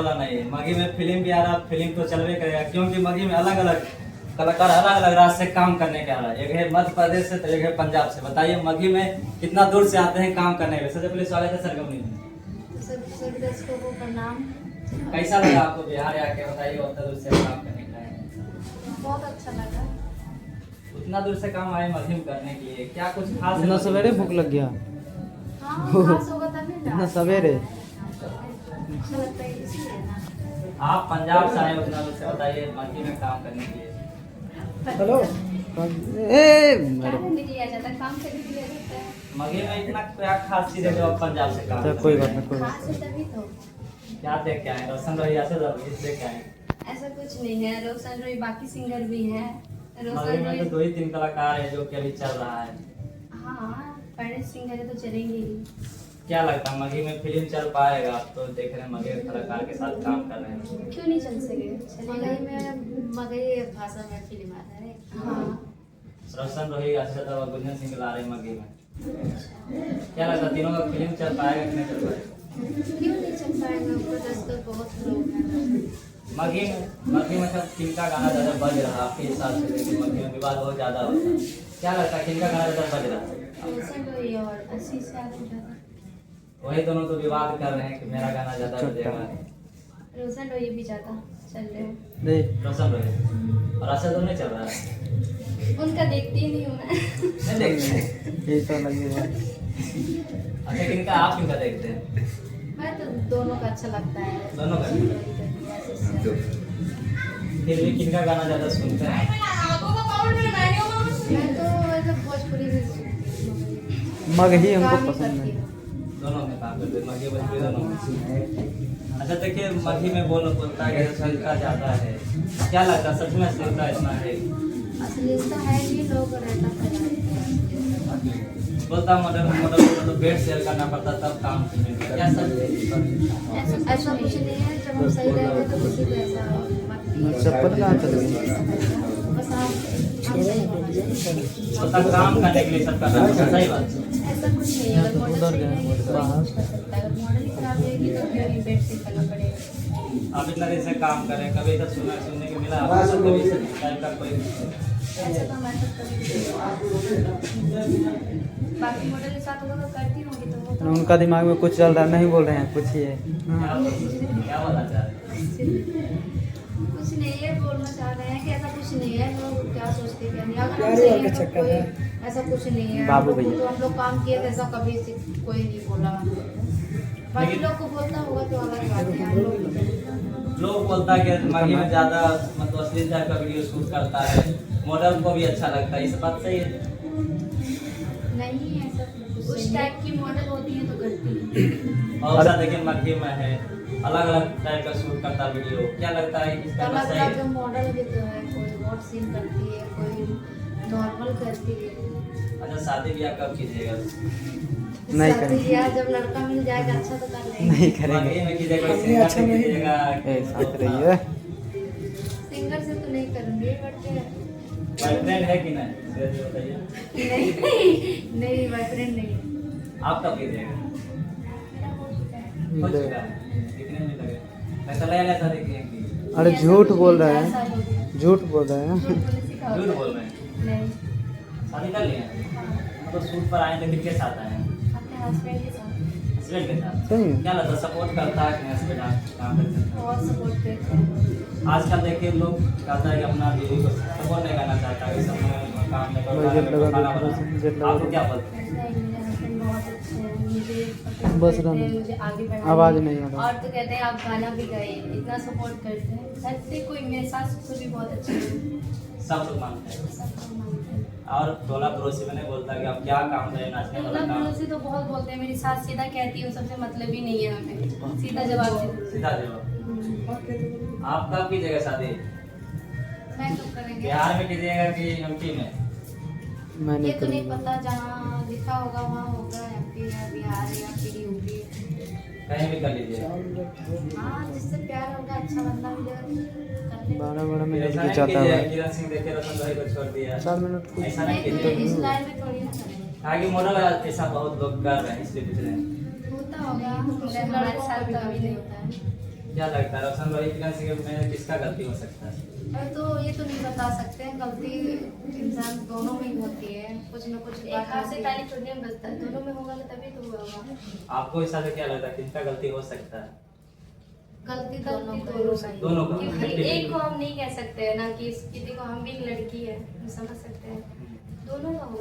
वाला नहीं है। मघी में फिल्म भी आ रहा, फिल्म तो चलवे करेगा, क्योंकि मघी में अलग अलग कलाकार अलग अलग राज्य से काम करने के आ रहा है। एक है मध्य प्रदेश से तो एक है पंजाब से। बताइए मघी में कितना दूर से आते हैं काम करने के लिए। सबसे पहले स्वागत है सर कंपनी में। सभी दर्शकों को प्रणाम। कैसा लगा आपको बिहार आके, बताइए उतना दूर से काम करने के लिए? बहुत अच्छा लगा। उतना दूर से काम आए मघी में करने के लिए, क्या कुछ खास? इतना सवेरे भूख लग गया? हाँ, खास होगा तभी ना। इतना सवेरे? अच्छा लगता है इसलिए ना। आप पंजाब से आए उतना दूर से, बताइए मघी में काम करने के लिए। हेलो काम नहीं किया जाता, काम से भी किया जाता है। मघी में इतना क्या खास चीज है जो आप पंजाब से काम तो कोई बात नहीं, कोई खास है तभी तो। क्या देख के आए? रोशन रोहिया से देख के आए? ऐसा कुछ नहीं है, रोशन रोही बाकी सिंगर भी है। मघी रोशन में तो रोही 2 ही 3 कलाकार है जो कि अभी चल रहा है। हाँ, पहले सिंगर है तो चलेंगे ही। क्या लगता है मघी में फिल्म चल पाएगा? आप तो देख रहे हैं मघी कलाकार के साथ काम कर रहे हैं, क्यों नहीं चल सके? चलेगा। मगही भाषा में फिल्म आ रहा है। हाँ, रोशन रोही अच्छा था, गुंजन सिंह ला रहे हैं मघी में। क्या लगता है तीनों का फिल्म चल पाएगा कि नहीं चल पाएगा? क्यों नहीं चल पाएगा? दर्शक बहुत लोग हैं। मघी में सब किनका गाना ज्यादा बज रहा है आपके हिसाब से? देखिए मघी में विवाद बहुत ज्यादा होता है, क्या लगता है किनका गाना ज्यादा बज रहा है? रोशन रोही और अस्सी से आगे ज्यादा। वही दोनों तो विवाद कर रहे हैं कि मेरा गाना ज्यादा बजेगा। रोशन रोही भी ज्यादा चल रहे हैं। नहीं रोशन रोही और अच्छा तो नहीं चल रहा है। उनका देखती ही नहीं हूँ मैं। नहीं देखते हैं? ये तो लगेगा। अच्छा किनका, आप किनका देखते हैं? मैं तो दोनों का अच्छा लगता है। दोनों का? फिर भी किनका गाना ज्यादा सुनते हैं? मैं तो वैसे भोजपुरी भी सुनती हूँ। मगही हमको काम ही पसंद करती है। हूँ। दोनों में काम करते हैं, मघी भोजपुरी दोनों में। अच्छा देखिए मघी में बोलता है अश्लीलता ज्यादा है, क्या लगता है सच में अश्लीलता इतना है? अश्लीलता है ही, लोग रहता फैलाते बोलता मॉडल तो बेड शेयर करना पड़ता तब काम मिलता, क्या सच है? ऐसा कुछ नहीं है। जब हम सही रहेंगे तो किसी को ऐसा मत कीजिए। चप्पल कहाँ चल गई? बस आप सही होना चाहिए। बोलता काम करने के लिए सब करना पड़ता, सही बात है। ऐसा कुछ नहीं है। अगर मॉडल उधर सही गए, रहेगी तो कोई बाहर। कुछ कर सकता है। अगर मॉडल ही खराब रहेगी तो फिर बेड से करना पड़ेगा। आप इतना दिन से काम करें, कभी ऐसा सुनने को मिला आपको? सब कभी इस टाइप का कोई ऐसा तो मैं तो कभी बाकी मॉडल के साथ होगा तो करती होंगी तो वो तो उनका दिमाग में कुछ चल रहा है, नहीं बोल रहे हैं कुछ ये। क्या बोलना चाह रहे हैं? कुछ नहीं है, बोलना चाह रहे हैं कि ऐसा कुछ नहीं है। लोग क्या सोचते क्या नहीं। अगर हम सही हैं तो कोई ऐसा कुछ नहीं है। बाबू हम लोग भैया। तो हम लोग काम किए तो ऐसा कभी से कोई नहीं बोला। बाकी लोग को बोलता होगा तो अलग बात है। हम लोग लोग बोलता है कि मघी में ज्यादा मतलब अश्लील टाइप का वीडियो शूट करता है, मॉडल को भी अच्छा लगता है, इस बात सही है? नहीं ऐसा उस टाइप की मॉडल होती है तो करती है। और ऐसा देखिए मघी में है अलग अलग टाइप का शूट करता वीडियो, क्या लगता है इस टाइप अलग सही अलग है? मॉडल भी तो है। कोई हॉट सीन करती है, कोई नॉर्मल करती है। अच्छा शादी ब्याह कब कीजिएगा? नहीं शादी करेंगे। ब्याह जब लड़का मिल जाएगा अच्छा तो कर लेंगे। नहीं करेंगे। मघी में कीजिएगा, कोई सिंगर से कीजिएगा? साथ रहिए। सिंगर से तो नहीं करूँगी बट बॉयफ्रेंड है कि नहीं ये बताइए। नहीं नहीं बॉयफ्रेंड नहीं है। आप कब कीजिएगा? मेरा हो चुका है। हो चुका है, कितने में लगे? पैसा लगा लिया शादी की? अरे ऐसा झूठ कुछ बोल नहीं, रहे 4 साल हो हैं, गया। झूठ बोल रहे हैं। झूठ बोलने से क्या झूठ होता बोल है? रहे हैं? नहीं। शादी कर लिए हैं? हाँ, तो शूट पर आए थे, किसके साथ आए हैं? अपने हस्बैंड के साथ हस्बैंड के साथ? सही है। क्या लगता है सपोर्ट करता है कि हस्बैंड आप काम करते हैं? बहुत सपोर्ट करते हैं। आजकल देखिए लोग कहता है कि अपना बीवी को सपोर्ट नहीं करना चाहता, इस समय काम नहीं भाई जेट करता, लगा खाना दो, बनाना। जेट लगा आपको दो। क्या बोलते हैं? नहीं, मेरे हस्बैंड बहुत अच्छे हैं। मुझे सपोर्ट बस करते हैं, रहने। मुझे आगे बढ़ाने आवाज नहीं आ रहा। और तो कहते हैं आप गाना भी गाइए, इतना सपोर्ट करते हैं। घर से कोई मेरे सास ससुर भी बहुत अच्छे हैं। सब लोग मानते हैं। सब लोग मानते हैं। और टोला पड़ोसी में नहीं बोलता कि आप क्या काम करें, नाचने वाला टोला काम? पड़ोसी तो बहुत बोलते हैं। मेरी सास सीधा कहती है, सबसे मतलब ही नहीं है हमें, सीधा जवाब देती है। सीधा जवाब। आप कब कीजिएगा शादी? मैं तो करेंगे। बिहार में कीजिएगा कि एमपी में? मैं ये नहीं तो नहीं करूँगा। पता, जहाँ लिखा होगा वहाँ होगा। एमपी या बिहार या फिर यूपी। कहीं भी कर लीजिए। हाँ, जिससे प्यार होगा, अच्छा बंदा मिलेगा कर लेंगे। बड़ा बड़ा में ऐसा लड़की नहीं चाहता कीजिए, है। किरण सिंह देखे रतन भाई को छोड़ दिया। 4 मिनट कुछ ऐसा नहीं नहीं तो कीजिए। इस लाइन में थोड़ी ना करेंगे। आगे मॉडल ऐसा बहुत लोग कर रहे हैं, इसलिए पूछ रहे हैं। होता होगा, हमारे साथ तो अभी नहीं होता है। क्या लगता है रोशन भाई फ्रीलांसिंग में किसका गलती हो सकता है? मैं तो ये तो नहीं बता सकते हैं, गलती इंसान दोनों में ही होती है, कुछ न कुछ एक हाथ से ताली छोड़ने में बजता है, दोनों में होगा तो तभी तो होगा। आपको हिसाब से क्या लगता है किसका गलती हो सकता है? गलती गलती दोनों दोनों का का ही। दोनों का। क्योंकि एक को हम नहीं कह सकते हैं ना कि किसी को हम भी एक लड़की है, हम समझ सकते हैं, दोनों का होगा।